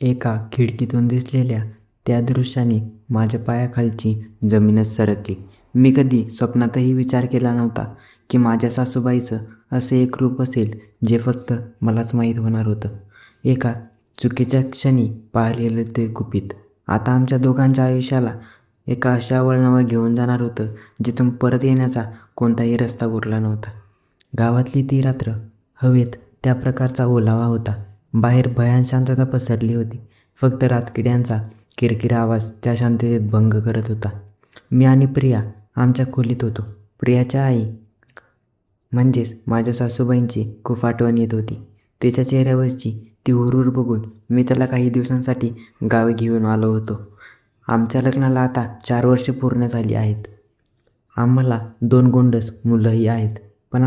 एका खिडकीतून दिसलेल्या त्या दृश्याने माझ्या पायाखालची जमीनच सरकली. मी कधी स्वप्नातही विचार केला नव्हता की माझ्या सासूबाईचं असे एक रूप असेल जे फक्त मलाच माहीत होणार होतं. एका चुकीच्या क्षणी पाहिलेलं ते गुपित आता आमच्या दोघांच्या आयुष्याला एका अशा वळणावर घेऊन जाणार होतं जिथून परत येण्याचा कोणताही रस्ता उरला नव्हता. गावातली ती रात्र, हवेत त्या प्रकारचा ओलावा होता. बाहेर भयान शांतता पसरली होती. फक्त रातकिड्यांचा किरकिर आवाज त्या शांततेत भंग करत होता. मी आणि प्रिया आमच्या खोलीत होतो. प्रियाच्या आई म्हणजेच माझ्या सासूबाईंची खूप आठवण येत होती. तिच्या चेहऱ्यावरची ती हुरूर बघून मी त्याला काही दिवसांसाठी गावी घेऊन आलो होतो. आमच्या लग्नाला आता 4 वर्षे पूर्ण झाली आहेत. आम्हाला 2 गोंडस मुलंही आहेत. पण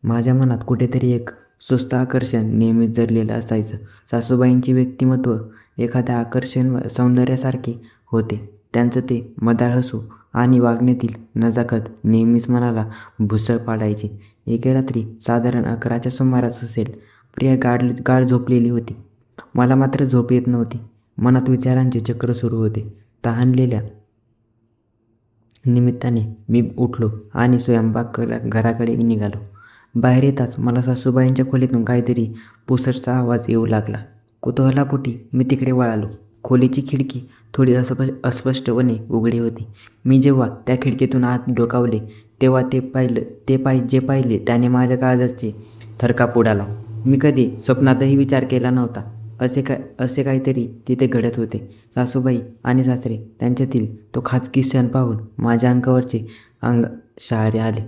माझ्या मनात कुठेतरी एक सुस्त आकर्षण नेहमीच धरलेलं असायचं. सासूबाईंचे व्यक्तिमत्व एखाद्या आकर्षण सौंदर्यासारखे होते. त्यांचं ते मधाळ हसू आणि वागण्यातील नजाकत नेहमीच मनाला भुसळ पाडायची. एके रात्री साधारण 11च्या सुमारास असेल. प्रिया गाढ झोपलेली होती. मला मात्र झोप येत नव्हती. मनात विचारांचे चक्र सुरू होते. तहानलेल्या निमित्ताने मी उठलो आणि स्वयंपाक घराकडे निघालो. बाहेर येताच मला सासूबाईंच्या खोलीतून काहीतरी पुसटसा आवाज येऊ लागला. कुतूहलापोटी मी तिकडे वळालो. खोलीची खिडकी थोडी अस्पष्टपणे उघडी होती. मी जेव्हा त्या खिडकीतून आत डोकावले तेव्हा जे पाहिले त्याने माझ्या काळजाचे थरकाप उडाला. मी कधी स्वप्नातही विचार केला नव्हता असे काहीतरी तिथे घडत होते. सासूबाई आणि सासरे त्यांच्यातील तो खाजगी क्षण पाहून माझ्या अंगावरचे शहारे आले.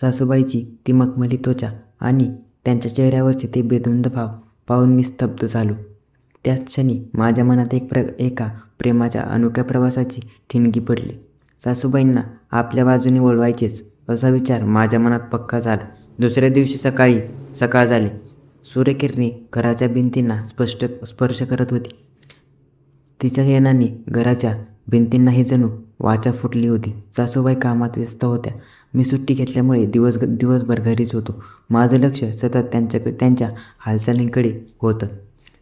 सासूबाईची ती मखमली त्वचा आणि त्यांच्या चेहऱ्यावरचे ते बेधुंद भाव पाहून मी स्तब्ध झालो. त्याच क्षणी माझ्या मनात एका प्रेमाच्या अनोख्या प्रवासाची ठिणगी पडली. सासूबाईंना आपल्या बाजूने वळवायचेच असा विचार माझ्या मनात पक्का झाला. दुसऱ्या दिवशी सकाळ झाली. सूर्यकिरणे घराच्या भिंतींना स्पर्श करत होती. तिच्या येण्याने घराच्या भिंतींनाही जणू वाचा फुटली होती. सासूबाई कामात व्यस्त होत्या. मी सुट्टी घेतल्यामुळे दिवसभर घरीच होतो. माझं लक्ष सतत त्यांच्या हालचालींकडे होतं.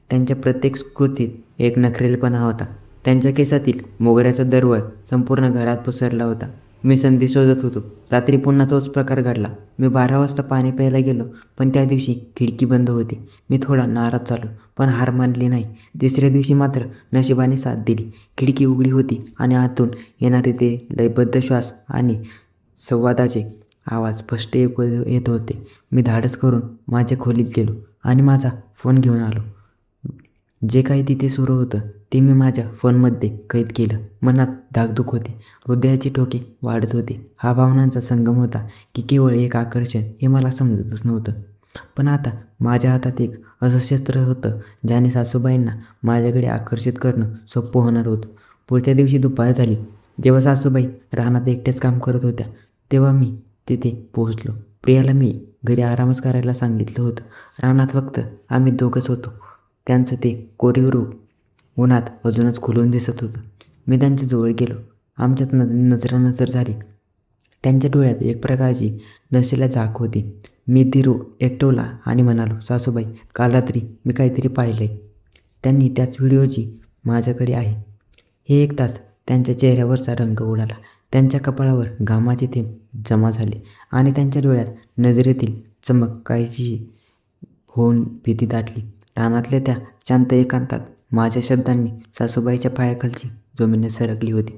त्यांच्या प्रत्येक कृतीत एक नखरेलपणा होता. त्यांच्या केसातील मोगऱ्याचा दरवळ संपूर्ण घरात पसरला होता. मी संधी शोधत होतो. रात्री पुन्हा तोच प्रकार घडला. मी 12 वाजता पाणी प्यायला गेलो, पण त्या दिवशी खिडकी बंद होती. मी थोडा नाराज झालो, पण हार मानली नाही. तिसऱ्या दिवशी मात्र नशिबाने साथ दिली. खिडकी उघडी होती आणि आतून येणारे ते लयबद्ध श्वास आणि संवादाचे आवाज स्पष्ट येत होते. मी धाडस करून माझ्या खोलीत गेलो आणि माझा फोन घेऊन आलो. जे काही तिथे सुरू होतं ते मी माझ्या फोनमध्ये कैद केलं. मनात धाकधूक होती. हृदयाची ठोके वाढत होते. हा भावनांचा संगम होता की केवळ एक आकर्षण हे मला समजतच नव्हतं. पण आता माझ्या हातात एक असं शस्त्र होतं ज्याने सासूबाईंना माझ्याकडे आकर्षित करणं सोपं होणार होतं. पुढच्या दिवशी दुपार झाली. जेव्हा सासूबाई रानात एकट्याच काम करत होत्या तेव्हा मी तिथे पोहोचलो. प्रियाला मी घरी आरामच करायला सांगितलं होतं. रानात फक्त आम्ही दोघंच होतो. त्यांचं ते कोरीव रूप उन्हात अजूनच खुलून दिसत होतं. मी त्यांच्या जवळ गेलो. आमच्यात नजरानजर झाली. त्यांच्या डोळ्यात एक प्रकारची नशेला झाक होती. मी धीर एकटवला आणि म्हणालो, सासूबाई, काल रात्री मी काहीतरी पाहिलंय. त्यांनी त्याच व्हिडिओची माझ्याकडे आहे. हे ऐकताच त्यांच्या चेहऱ्यावरचा रंग उडाला. त्यांच्या कपाळावर घामाचे थेंब जमा झाले आणि त्यांच्या डोळ्यात नजरेतील चमक काहीशी होऊन भीती दाटली. रानातल्या त्या शांत एकांतात माझ्या शब्दांनी सासूबाईच्या पायाखालची जमीन सरकली होती.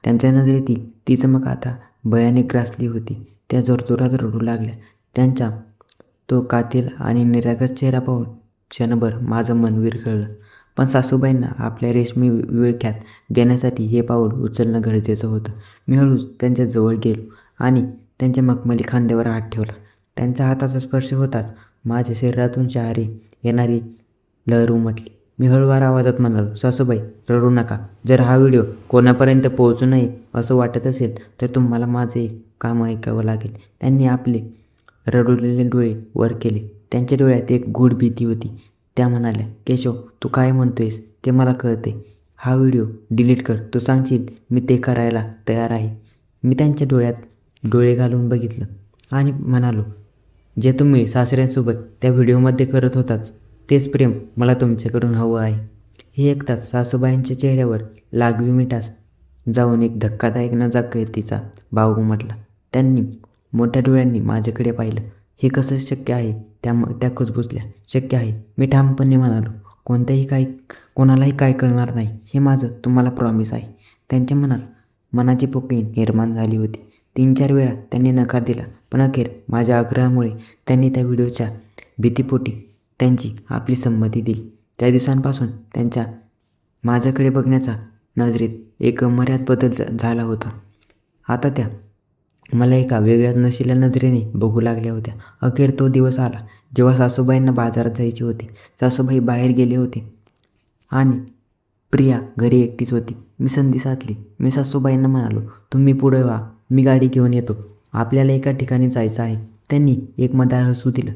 त्यांच्या नजरेतील ती चमक आता भयाने ग्रासली होती. त्या जोरजोरात रडू लागल्या. त्यांचा तो कातील आणि निरागस चेहरा पाहून क्षणभर माझं मन विरघळलं. पण सासूबाईंना आपल्या रेशमी विळख्यात देण्यासाठी हे पाऊल उचलणं गरजेचं होतं. मी हळूच त्यांच्या जवळ गेलो आणि त्यांच्या मखमली खांद्यावर हात ठेवला. त्यांच्या हाताचा स्पर्श होताच माझ्या शरीरातून शहारे येणारी लहर उमटली. मी हळूवार आवाजात म्हणालो, सासूबाई, रडू नका. जर हा व्हिडिओ कोणापर्यंत पोहोचू नये असं वाटत असेल तर तुम्हाला माझं एक काम ऐकावं लागेल. त्यांनी आपले रडलेले डोळे वर केले. त्यांच्या डोळ्यात एक गूढ भीती होती. त्या म्हणाल्या, केशव, तू काय म्हणतोयस ते मला कळते. हा व्हिडिओ डिलीट कर. तू सांगशील मी ते करायला तयार आहे. मी त्यांच्या डोळ्यात डोळे घालून बघितलं आणि म्हणालो, जे तुम्ही सासऱ्यांसोबत त्या व्हिडिओमध्ये करत होताच तेच प्रेम मला तुमच्याकडून हवं आहे. हे ऐकताच सासूबाईंच्या चेहऱ्यावर लागवी मिठास जाऊन एक धक्कादायक नजाकतीचा भाव उमटला. त्यांनी मोठ्या डोळ्यांनी माझ्याकडे पाहिलं. हे कसं शक्य आहे? त्या कुजबुजल्या. शक्य आहे, मी ठामपणे म्हणालो. कोणालाही काय कळणार नाही, हे माझं तुम्हाला प्रॉमिस आहे. त्यांच्या मनात मनाची पोकळी निर्माण झाली होती. 3-4 वेळा त्यांनी नकार दिला, पण अखेर माझ्या आग्रहामुळे त्यांनी त्या व्हिडिओच्या भीतीपोटी त्यांची आपली संमती दिली. त्या दिवसांपासून त्यांच्या माझ्याकडे बघण्याचा नजरेत एक अमर्याद बदल झाला होता. आता त्या मला एका वेगळ्याच नशिल्या नजरेने बघू लागल्या होत्या. अखेर तो दिवस आला जेव्हा सासूबाईंना बाजारात जायचे होते. सासूबाई बाहेर गेले होते आणि प्रिया घरी एकटीच होती. मी संधी साधली. मी सासूबाईंना म्हणालो, तुम्ही पुढे व्हा, मी गाडी घेऊन येतो. आपल्याला एका ठिकाणी जायचं आहे. त्यांनी एक मधाळ हसू दिलं,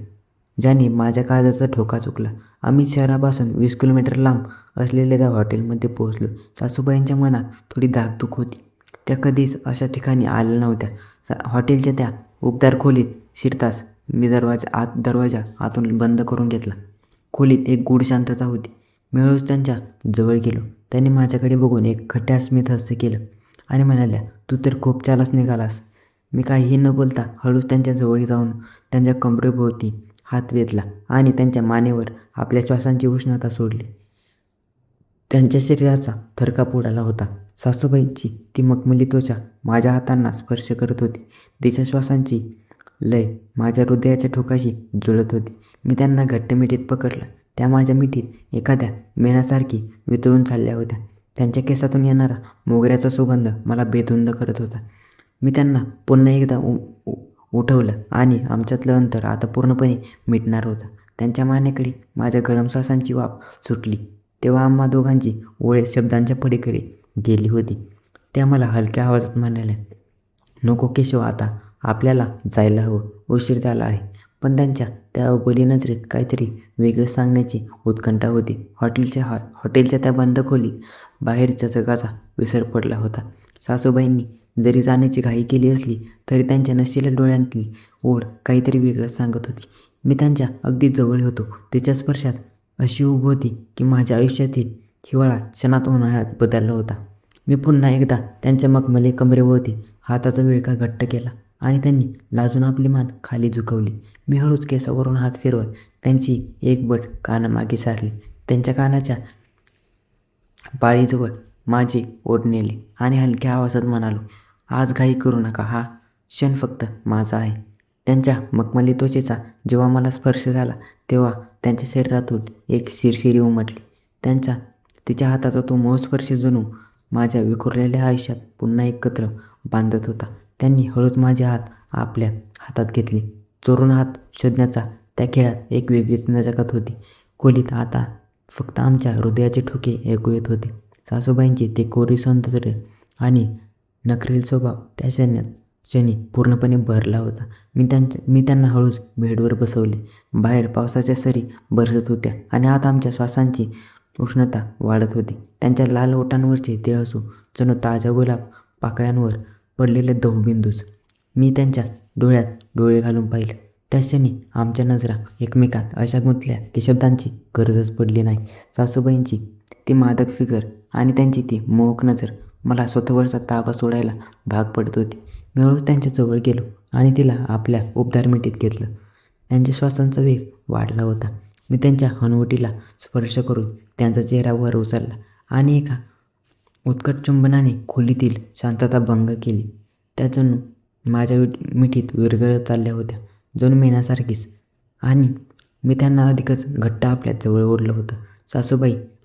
ज्याने माझ्या काळजाचा ठोका चुकला. आम्ही शहरापासून 20 किलोमीटर लांब असलेल्या त्या हॉटेलमध्ये पोहोचलो. सासूबाईंच्या मनात थोडी धाकधूक होती. त्या कधीच अशा ठिकाणी आल्या नव्हत्या. हॉटेलच्या त्या उबदार खोलीत शिरताच मी दरवाजा आतून बंद करून घेतला. खोलीत एक गूढ शांतता होती. मी हळूच त्यांच्या जवळ गेलो. त्यांनी माझ्याकडे बघून एक खट्या स्मित हास्य केलं आणि म्हणाल्या, तू तर खूप चालास निघालास. मी काहीही न बोलता हळूच त्यांच्या जवळ जाऊन त्यांच्या कमरेभोवती हात वेधला आणि त्यांच्या मानेवर आपल्या श्वासांची उष्णता सोडली. त्यांच्या शरीराचा थरकाप उडाला होता. सासूबाईंची ती मखमली त्वचा माझ्या हातांना स्पर्श करत होती. तिच्या श्वासांची लय माझ्या हृदयाच्या ठोकाशी जुळत होती. मी त्यांना घट्ट मिठीत पकडलं. त्या माझ्या मिठीत एखाद्या मेणासारखी वितळून चालल्या होत्या. त्यांच्या केसातून येणारा मोगऱ्याचा सुगंध मला बेधुंद करत होता. मी त्यांना पुन्हा एकदा उठवलं आणि आमच्यातलं अंतर आता पूर्णपणे मिटणार होतं. त्यांच्या मानेकडे माझ्या गरम श्वासांची वाफ सुटली तेव्हा आम्हा दोघांची ओळ शब्दांच्या पलीकडे गेली होती. त्या मला हलक्या आवाजात म्हणाल्या, नको केशव, आता आपल्याला जायला हवं, उशीर झाला आहे. पण त्यांच्या त्या अबोली नजरेत काहीतरी वेगळं सांगण्याची उत्कंठा होती. हॉटेलच्या त्या बंद खोलीत बाहेरच्या जगाचा विसर पडला होता. सासूबाईंनी जरी जाण्याची घाई केली असली तरी त्यांच्या नशिल्या डोळ्यांतली ओढ काहीतरी वेगळंच सांगत होती. मी त्यांच्या अगदी जवळ होतो. तिच्या स्पर्शात अशी ऊब होती की माझ्या आयुष्यातील हिवाळा क्षणात उन्हाळ्यात बदलला होता. मी पुन्हा एकदा त्यांच्या मखमली कमरेभोवती हाताचा विळखा घट्ट केला आणि त्यांनी लाजून आपली मान खाली झुकवली. मी हळूच केसावरून हात फिरवत त्यांची एक बोट कानामागे सारली. त्यांच्या कानाच्या पाळीजवळ माझी ओढ नेली आणि हलक्या आवाजात म्हणालो, आज घाई करू नका, हा क्षण फक्त माझा आहे. त्यांच्या मखमली त्वचेचा जेव्हा मला स्पर्श झाला तेव्हा त्यांच्या शरीरातून एक शिरशिरी उमटली. तिच्या हाताचा तो मऊ स्पर्श जणू माझ्या विखुरलेल्या आयुष्यात पुन्हा एकत्र बांधत होता. त्यांनी हळूच माझे हात आपल्या हातात घेतले. चोरून हात शोधण्याचा त्या खेळात एक वेगळीच नजाकत होती. खोलीत आता फक्त आमच्या हृदयाचे ठोके ऐकू येत होते. सासूबाईंचे ते कोरी सौंदर्य आणि नखरेल स्वभाव त्या क्षणी पूर्णपणे भरला होता. मी त्यांना हळूच बेडवर बसवले. बाहेर पावसाच्या सरी बरसत होत्या आणि आत आमच्या श्वासांची उष्णता वाढत होती. त्यांच्या लाल ओठांवरचे ते हसू जणू ताज्या गुलाब पाकळ्यांवर पडलेले दवबिंदूच. मी त्यांच्या डोळ्यात डोळे घालून पाहिलं. त्या क्षणी आमच्या नजरा एकमेकात अशा गुंतल्या की शब्दांची गरजच पडली नाही. सासूबाईंची ती मादक फिगर आणि त्यांची ती मोहक नजर मला स्वतःवरचा ताबा सोडायला भाग पडत होती. मी हळूच त्यांच्या जवळ गेलो आणि तिला आपल्या उबदार मिठीत घेतलं. त्यांच्या श्वासांचा वेग वाढला होता. मी त्यांच्या हनुवटीला स्पर्श करून त्यांचा चेहरा वर उचलला आणि एका उत्कट चुंबनाने खोलीतील शांतता भंग केली. त्या जणू माझ्या मिठीत विरघळत चालल्या होत्या, जणू मेणासारखीच. आणि मी त्यांना अधिकच घट्ट आपल्या जवळ ओढलं होतं.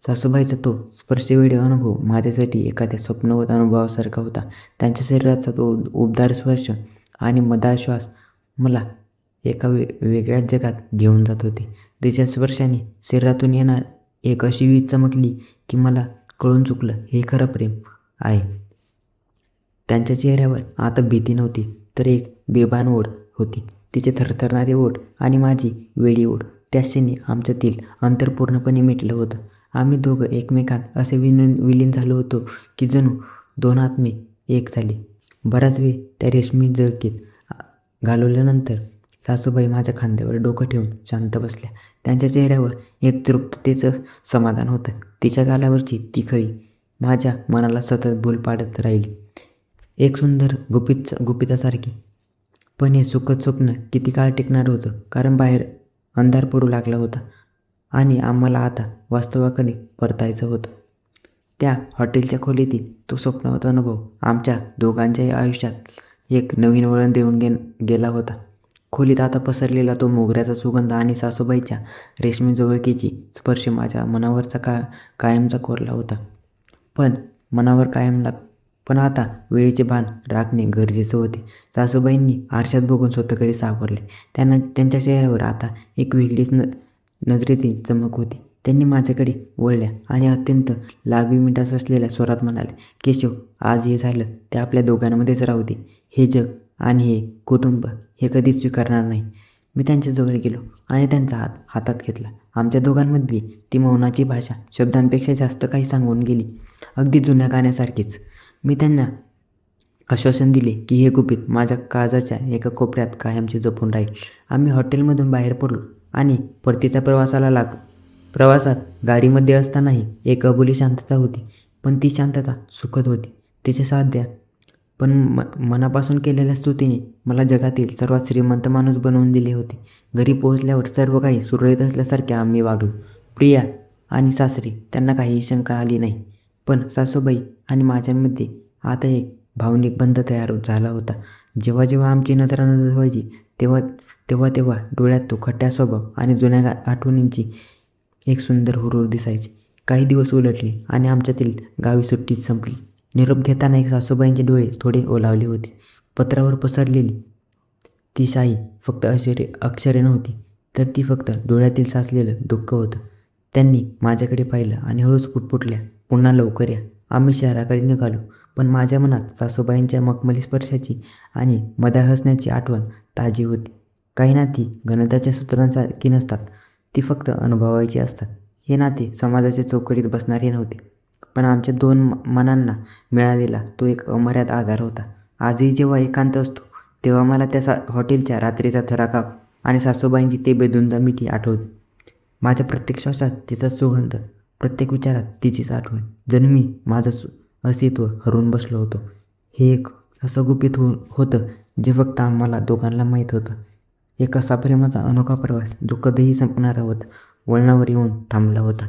सासूबाईचा तो स्पर्शवेडी अनुभव माझ्यासाठी एखाद्या स्वप्नवत अनुभवासारखा होता. त्यांच्या शरीराचा तो उबदार स्पर्श आणि मधाळ श्वास मला एका वेगळ्याच जगात घेऊन जात होते. तिच्या स्पर्शाने शरीरातून येणार एक अशी वीज चमकली की मला कळून चुकलं, हे खरं प्रेम आहे. त्यांच्या चेहऱ्यावर आता भीती नव्हती, तर एक बेभान ओढ होती. तिचे थरथरणारे ओठ आणि माझी वेडी ओढ. त्या क्षणी आमच्यातील अंतर पूर्णपणे मिटलं होतं. आम्ही दोघं एकमेकांत असे विलीन झालो होतो की जणू दोन आत्मे एक झाले. बराच वेळ त्या रेशमी जळकीत घालवल्यानंतर सासूबाई माझ्या खांद्यावर डोकं ठेवून शांत बसल्या. त्यांच्या चेहऱ्यावर एक तृप्ततेचं समाधान होतं. तिच्या गालावरची ती खरी माझ्या मनाला सतत भूल पाडत राहिली, एक सुंदर गुपितासारखी. पण हे सुखद स्वप्न किती काळ टिकणार होतं, कारण बाहेर अंधार पडू लागला होता आणि आम्हाला आता वास्तवाकडे परतायचं होतं. त्या हॉटेलच्या खोलीतील तो स्वप्नवत अनुभव आमच्या दोघांच्याही आयुष्यात एक नवीन वळण देऊन गेला होता. खोलीत आता पसरलेला तो मोगऱ्याचा सुगंध आणि सासूबाईच्या रेशमी जवळकीची स्पर्श माझ्या मनावरचा कायमचा कोरला होता. पण आता वेळेचे भान राखणे गरजेचं होते. सासूबाईंनी आरशात बघून स्वतःकडे सावरले. त्यांच्या चेहऱ्यावर आता एक वेगळीच नजरेतील चमक होती. त्यांनी माझ्याकडे वळल्या आणि अत्यंत लागवी मिठास असलेल्या स्वरात म्हणाले, केशव, आज हे झालं ते आपल्या दोघांमध्येच राहू दे. हे जग आणि हे कुटुंब हे कधीच स्वीकारणार नाही. मी त्यांच्याजवळ गेलो आणि त्यांचा हात हातात घेतला. आमच्या दोघांमधली ती मौनाची भाषा शब्दांपेक्षा जास्त काही सांगून गेली, अगदी जुन्या गाण्यासारखीच. मी त्यांना आश्वासन दिले की हे गुपित माझ्या काळजाच्या एका कोपऱ्यात कायमचे जपून राहील. आम्ही हॉटेलमधून बाहेर पडलो आणि परतीच्या प्रवासात गाडीमध्ये असतानाही एक अबोली शांतता होती. पण ती शांतता सुखद होती. तिच्या साध्या पण मनापासून केलेल्या स्तुतीने मला जगातील सर्वात श्रीमंत माणूस बनवून दिले होते. घरी पोहोचल्यावर सर्व काही सुरळीत असल्यासारखे आम्ही वागलो. प्रिया आणि सासरी त्यांना काहीही शंका आली नाही. पण सासूबाई आणि माझ्यामध्ये आता एक भावनिक बंध तयार झाला होता. जेव्हा जेव्हा आमची नजरानजर व्हायची तेव्हा डोळ्यात तो खट्या स्वभाव आणि जुन्या आठवणींची एक सुंदर हुरूर दिसायची. काही दिवस उलटले आणि आमच्यातील गावी सुट्टीच संपली. निरोप घेताना एक सासूबाईंचे डोळे थोडे ओलावले होते. पत्रावर पसरलेली ती शाई फक्त अक्षरे नव्हती, तर ती फक्त डोळ्यातील साचलेलं दुःख होतं. त्यांनी माझ्याकडे पाहिलं आणि हळूच पुटपुटल्या, पुन्हा लवकर या. आम्ही शहराकडे निघालो. पण माझ्या मनात सासूबाईंच्या मखमली स्पर्शाची आणि मधाळ हसण्याची आठवण ताजी होती. काही नाती गणिताच्या सूत्रांसारखी नसतात, ती फक्त अनुभवायची असतात. हे नाते समाजाच्या चौकटीत बसणारे नव्हते, पण आमच्या दोन मनांना मिळालेला तो एक अमर्याद आधार होता. आजही जेव्हा एकांत असतो तेव्हा मला त्या हॉटेलच्या रात्रीचा थराकाप आणि सासूबाईंची ते बेधुंद मिठी आठवते. माझ्या प्रत्येक श्वासात तिचा सुगंध, प्रत्येक विचारात तिचीच आठवण. जणू मी माझं अस्तित्व हरवून बसलो होतो. हे एक असं गुपित होतं जे फक्त आम्हाला दोघांना माहीत होतं. एक असा प्रेमाचा अनोखा प्रवास जो कधीही संपणारा होता, वळणावर येऊन थांबला होता.